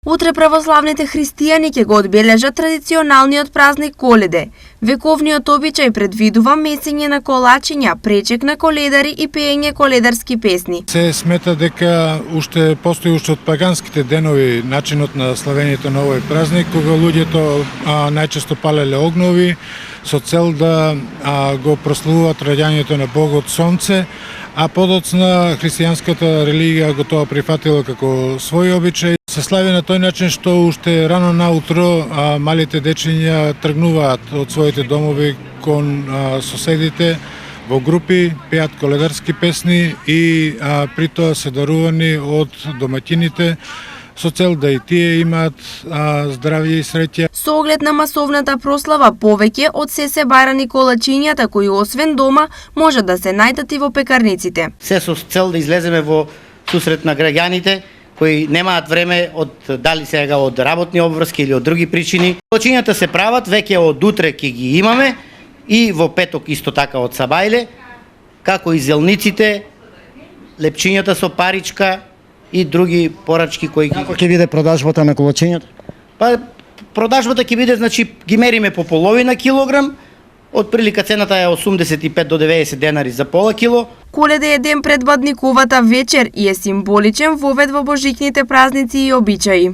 Утре православните христијани ќе го одбележат традиционалниот празник Коледе. Вековниот обичај предвидува месење на колачиња, пречек на коледари и пеење коледарски песни. Се смета дека постои уште од паганските денови начинот на славењето на овој празник, кога луѓето најчесто палеле огнови со цел да го прославуваат раѓањето на Богот Сонце, а подоцна христијанската религија го тоа прифатила како свој обичај. Се слави на тој начин што уште рано наутро малите дечиња тргнуваат од своите домови кон соседите во групи, пеат коледарски песни и при тоа се дарувани од домаќините со цел да и тие имаат здравје и среќа. Со оглед на масовната прослава, повеќе од се барани колачињата кои освен дома може да се најдат и во пекарниците. Се со цел да излеземе во сусрет на граѓаните кои немаат време дали сега од работни обврски или од други причини. Колачињата се прават веќе од утре ќе ги имаме и во петок исто така од сабајле, како и зелниците, лепчињата со паричка и други порачки кои ги... Како ќе биде продажбата на колачињата? Па продажбата ќе биде, значи ги мериме по половина килограм, од прилика цената е 85 до 90 денари за пола кило. Коледа е ден пред бадниковата вечер и е символичен вовед во божикните празници и обичаи.